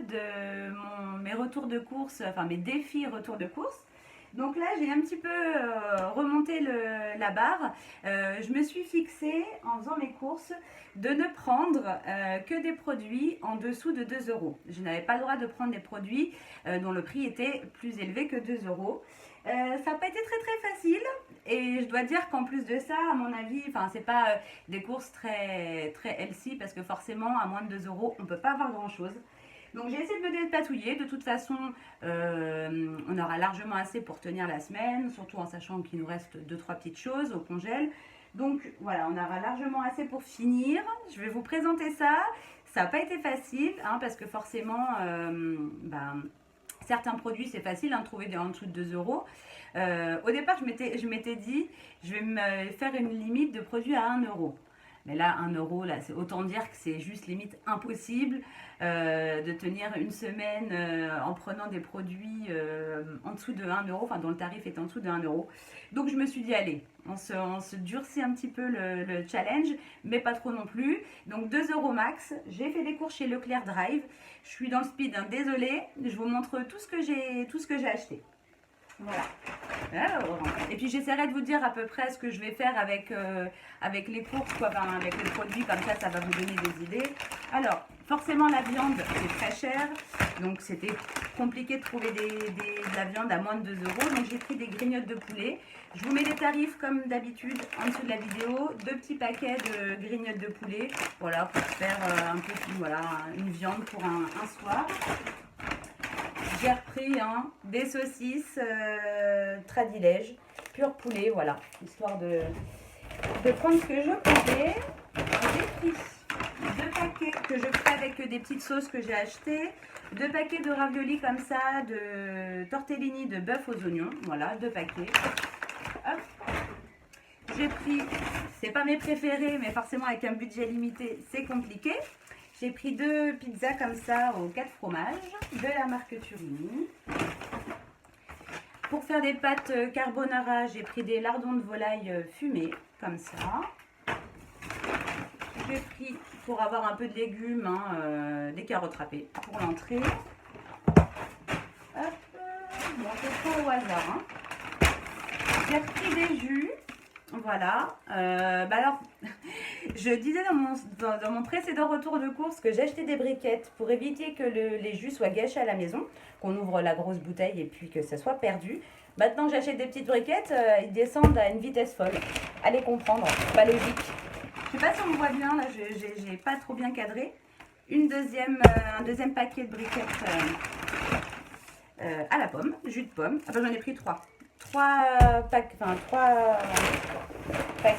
de mes retours de course, enfin mes défis retours de course. Donc là, j'ai un petit peu remonté la barre. Je me suis fixée, en faisant mes courses, de ne prendre que des produits en dessous de 2 euros. Je n'avais pas le droit de prendre des produits dont le prix était plus élevé que 2 euros. Ça n'a pas été très facile et je dois dire qu'en plus de ça, à mon avis, enfin c'est pas des courses très healthy parce que forcément à moins de 2 euros, on peut pas avoir grand chose. Donc j'ai essayé de me dépatouiller. De toute façon, on aura largement assez pour tenir la semaine, surtout en sachant qu'il nous reste 2-3 petites choses au congèle. Donc voilà, on aura largement assez pour finir. Je vais vous présenter ça. Ça n'a pas été facile, hein, parce que forcément, certains produits, c'est facile de trouver en dessous de 2 euros. Au départ, je m'étais dit, je vais me faire une limite de produits à 1 euro. Mais là, 1 euro, là, c'est autant dire que c'est juste limite impossible de tenir une semaine en prenant des produits en dessous de 1 euro, enfin dont le tarif est en dessous de 1 euro. Donc je me suis dit, allez, on se durcit un petit peu le challenge, mais pas trop non plus. Donc 2 euros max. J'ai fait des courses chez Leclerc Drive. Je suis dans le speed, hein, désolée. Je vous montre tout ce que j'ai acheté. Voilà. Alors, et puis j'essaierai de vous dire à peu près ce que je vais faire avec les courses, quoi, enfin, avec les produits, comme ça va vous donner des idées. Alors, forcément la viande c'est très cher, donc c'était compliqué de trouver de la viande à moins de 2 euros, donc j'ai pris des grignottes de poulet. Je vous mets les tarifs comme d'habitude en dessous de la vidéo, 2 petits paquets de grignottes de poulet, voilà, pour faire un peu, voilà, une viande pour un soir. J'ai repris des saucisses Tradilège, pur poulet, voilà, histoire de prendre ce que je pouvais. J'ai pris 2 paquets que je ferai avec des petites sauces que j'ai achetées, 2 paquets de raviolis comme ça, de tortellini de bœuf aux oignons, voilà, 2 paquets. Hop. J'ai pris, c'est pas mes préférés, mais forcément avec un budget limité, c'est compliqué. J'ai pris 2 pizzas comme ça aux 4 fromages de la marque Turini. Pour faire des pâtes carbonara, j'ai pris des lardons de volaille fumés comme ça. J'ai pris, pour avoir un peu de légumes, des carottes râpées pour l'entrée. Hop, bon, c'est pas au hasard. J'ai pris des jus. Voilà, alors je disais dans mon précédent retour de course que j'achetais des briquettes pour éviter que les jus soient gâchés à la maison, qu'on ouvre la grosse bouteille et puis que ça soit perdu. Maintenant que j'achète des petites briquettes, ils descendent à une vitesse folle. Allez comprendre, pas logique. Je sais pas si on me voit bien, là j'ai pas trop bien cadré. Un deuxième paquet de briquettes à la pomme, jus de pomme. Ah ben j'en ai pris 3. 3 paquets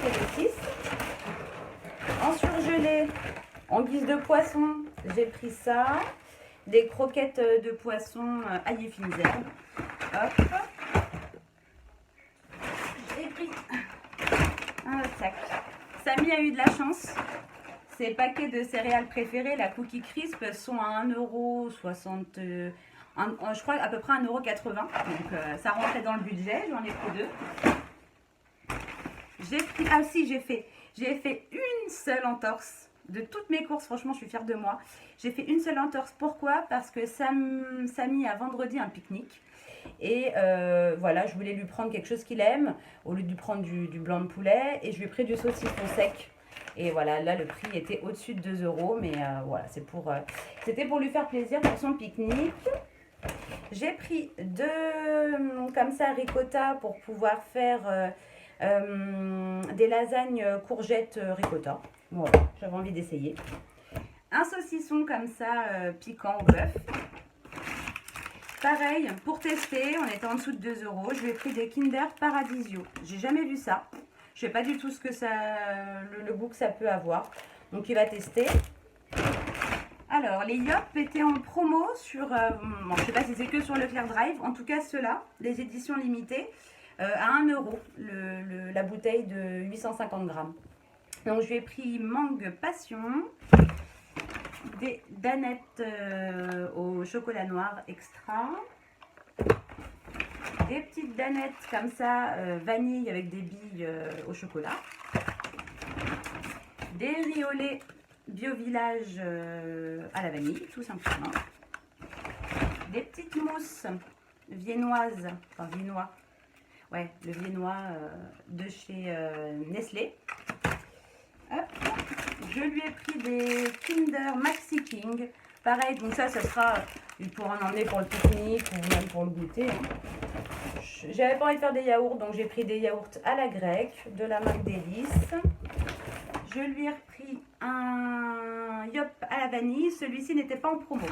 de 6. En surgelé, en guise de poisson, j'ai pris ça. Des croquettes de poisson ail et fines herbes. Hop. J'ai pris un sac. Samy a eu de la chance. Ses paquets de céréales préférées, la Cookie Crisp, sont à 1,60 €. Je crois à peu près 1,80 €. Donc ça rentrait dans le budget. J'en ai pris 2. J'ai pris. Ah si, j'ai fait une seule entorse de toutes mes courses. Franchement, je suis fière de moi. J'ai fait une seule entorse. Pourquoi? Parce que Samy a vendredi un pique-nique. Et voilà, je voulais lui prendre quelque chose qu'il aime au lieu de lui prendre du blanc de poulet. Et je lui ai pris du saucisson sec. Et voilà, là le prix était au-dessus de 2 €. Mais voilà, c'était pour lui faire plaisir pour son pique-nique. J'ai pris 2 comme ça ricotta pour pouvoir faire des lasagnes courgettes ricotta. Voilà, j'avais envie d'essayer. Un saucisson comme ça piquant au bœuf. Pareil, pour tester, on était en dessous de 2 €. Je lui ai pris des Kinder Paradisio. J'ai jamais vu ça. Je sais pas du tout ce que le goût que ça peut avoir. Donc il va tester. Alors, les Yop étaient en promo sur, bon, je ne sais pas si c'est que sur Leclerc Drive, en tout cas ceux-là, les éditions limitées, à 1 € la bouteille de 850 grammes. Donc, je lui ai pris mangue passion, des danettes au chocolat noir extra, des petites danettes comme ça, vanille avec des billes au chocolat, des riolets Bio Village à la vanille, tout simplement. des petites mousses viennoises, enfin viennois, ouais, le viennois de chez Nestlé. Hop. Je lui ai pris des Kinder Maxi King. Pareil, donc ça sera pour en emmener pour le pique-nique ou même pour le goûter. J'avais pas envie de faire des yaourts, donc j'ai pris des yaourts à la grecque de la marque Délice. Je lui ai repris un Yop à la vanille. Celui-ci n'était pas en promo.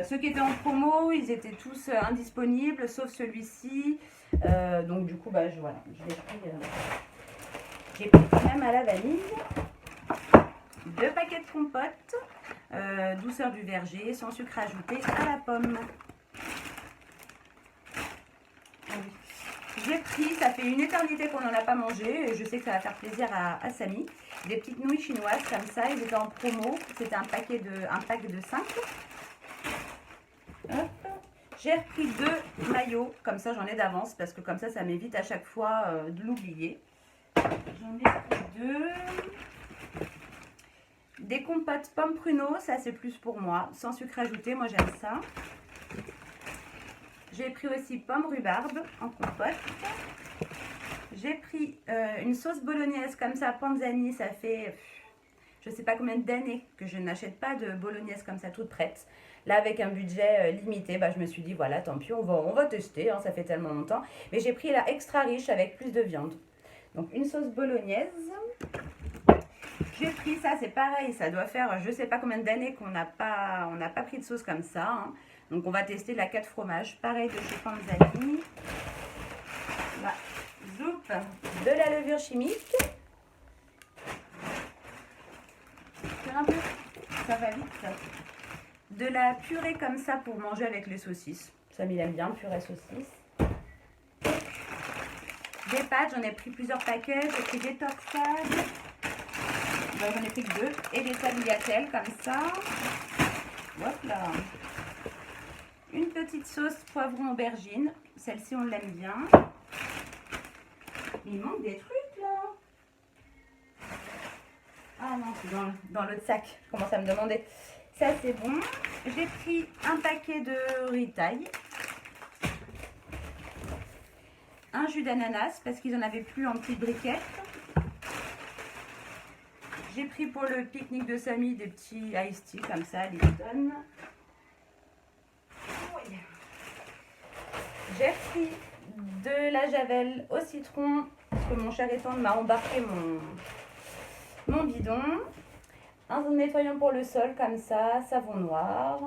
Ceux qui étaient en promo, ils étaient tous indisponibles, sauf celui-ci. Donc du coup, bah, voilà, j'ai pris quand même à la vanille. 2 paquets de compote, douceur du verger, sans sucre ajouté, à la pomme. J'ai pris, ça fait une éternité qu'on n'en a pas mangé, et je sais que ça va faire plaisir à Samy, des petites nouilles chinoises comme ça, ils étaient en promo, c'était un pack de 5. J'ai repris 2 maillots, comme ça j'en ai d'avance, parce que comme ça m'évite à chaque fois de l'oublier. J'en ai pris 2. Des compotes pommes pruneaux, ça c'est plus pour moi, sans sucre ajouté, moi j'aime ça. J'ai pris aussi pommes rhubarbe en compote. J'ai pris une sauce bolognaise comme ça, panzani, ça fait je ne sais pas combien d'années que je n'achète pas de bolognaise comme ça toute prête. Là avec un budget limité, bah, je me suis dit voilà tant pis on va tester, hein, ça fait tellement longtemps. Mais j'ai pris la extra riche avec plus de viande. Donc une sauce bolognaise. J'ai pris ça, c'est pareil, ça doit faire je ne sais pas combien d'années qu'on n'a pas pris de sauce comme ça. Hein. Donc on va tester la 4 fromages, pareil de chez Panzani. Là, zoup, de la levure chimique. Un peu, ça va vite. De la purée comme ça pour manger avec les saucisses. Ça il aime bien, purée saucisse. Des pâtes, j'en ai pris plusieurs paquets. J'ai pris des torsades. J'en ai pris que 2. Et des tagliatelles comme ça. Hop là. Une petite sauce poivron aubergine. Celle-ci, on l'aime bien. Il manque des trucs là. Ah non, c'est dans l'autre sac. Je commence à me demander. Ça, c'est bon. J'ai pris un paquet de ritaille. Un jus d'ananas parce qu'ils n'en avaient plus en petites briquettes. J'ai pris pour le pique-nique de Samy des petits iced tea comme ça, Lipton. Oui. J'ai pris de la javel au citron parce que mon cher étendre m'a embarqué mon bidon. Un nettoyant pour le sol comme ça, savon noir.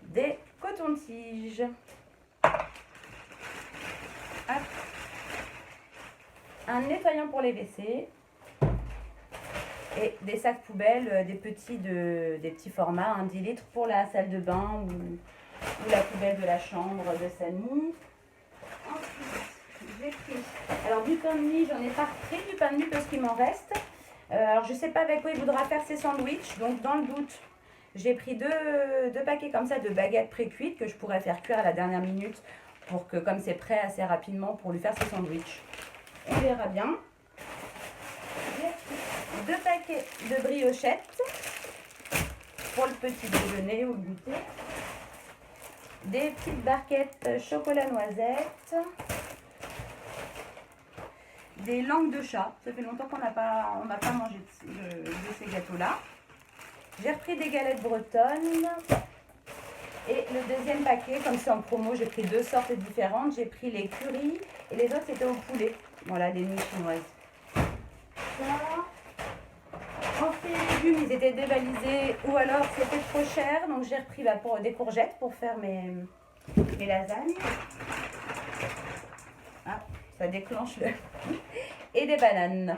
Des cotons-tiges. Un nettoyant pour les WC. Et des sacs poubelles, des petits formats, 10 litres pour la salle de bain ou la poubelle de la chambre de Samy. Ensuite, j'ai pris, alors du pain de mie, j'en ai pas pris du pain de mie parce qu'il m'en reste. Alors je sais pas avec quoi il voudra faire ses sandwichs, donc dans le doute, j'ai pris deux paquets comme ça de baguettes pré-cuites que je pourrais faire cuire à la dernière minute pour que comme c'est prêt assez rapidement pour lui faire ses sandwichs. On verra bien. 2 paquets de briochettes pour le petit déjeuner ou le goûter. Des petites barquettes chocolat noisette. Des langues de chat. Ça fait longtemps qu'on n'a pas mangé de ces gâteaux-là. J'ai repris des galettes bretonnes. Et le deuxième paquet, comme c'est en promo, j'ai pris 2 sortes différentes. J'ai pris les currys et les autres c'était au poulet. Voilà, les nouilles chinoises. Ça. En fruits et légumes, ils étaient dévalisés ou alors c'était trop cher. Donc j'ai repris pour des courgettes pour faire mes lasagnes. Ah, ça déclenche le... Et des bananes.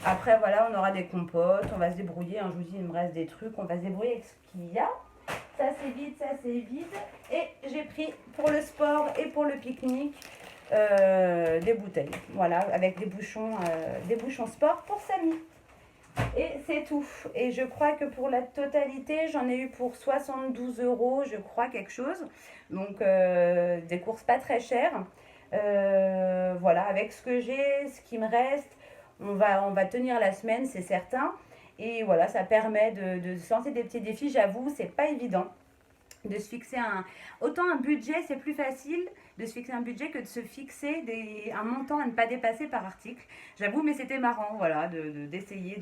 Après, voilà, on aura des compotes. On va se débrouiller. Hein, je vous dis, il me reste des trucs. On va se débrouiller avec ce qu'il y a. Ça, c'est vide. Ça, c'est vide. Et j'ai pris pour le sport et pour le pique-nique des bouteilles. Voilà, avec des bouchons sport pour Samy. Et c'est tout. Et je crois que pour la totalité, j'en ai eu pour 72 €, je crois, quelque chose. Donc, des courses pas très chères. Voilà, avec ce que j'ai, ce qui me reste, on va tenir la semaine, c'est certain. Et voilà, ça permet de se lancer des petits défis. J'avoue, c'est pas évident de se fixer un... Autant un budget, c'est plus facile de se fixer un budget que de se fixer un montant à ne pas dépasser par article. J'avoue, mais c'était marrant, voilà, d'essayer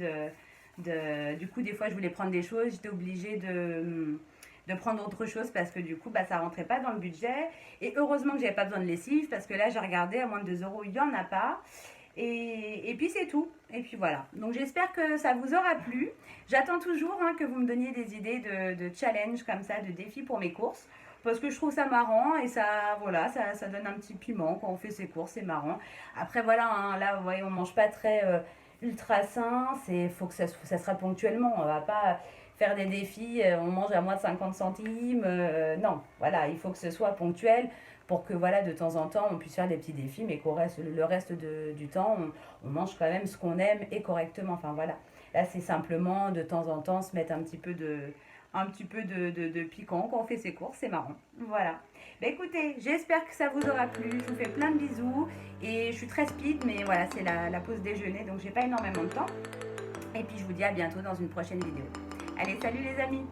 Du coup, des fois, je voulais prendre des choses, j'étais obligée de prendre autre chose parce que du coup, bah, ça rentrait pas dans le budget. Et heureusement que j'avais pas besoin de lessive parce que là, j'ai regardé, à moins de 2 euros, il y en a pas. Et puis c'est tout. Et puis voilà. Donc j'espère que ça vous aura plu. J'attends toujours hein, que vous me donniez des idées de challenge comme ça, de défis pour mes courses. Parce que je trouve ça marrant et ça, voilà, ça donne un petit piment quand on fait ses courses, c'est marrant. Après voilà, hein, là vous voyez, on mange pas très ultra sain. Faut que ça sera ponctuellement. On va pas faire des défis, on mange à moins de 50 centimes. Non, voilà, il faut que ce soit ponctuel pour que voilà de temps en temps on puisse faire des petits défis mais qu'au reste le reste du temps on mange quand même ce qu'on aime et correctement, enfin voilà, là c'est simplement de temps en temps se mettre un petit peu de piquant quand on fait ses courses, c'est marrant, voilà. Bah écoutez, j'espère que ça vous aura plu, je vous fais plein de bisous et je suis très speed mais voilà c'est la pause déjeuner donc j'ai pas énormément de temps et puis je vous dis à bientôt dans une prochaine vidéo. Allez, salut les amis.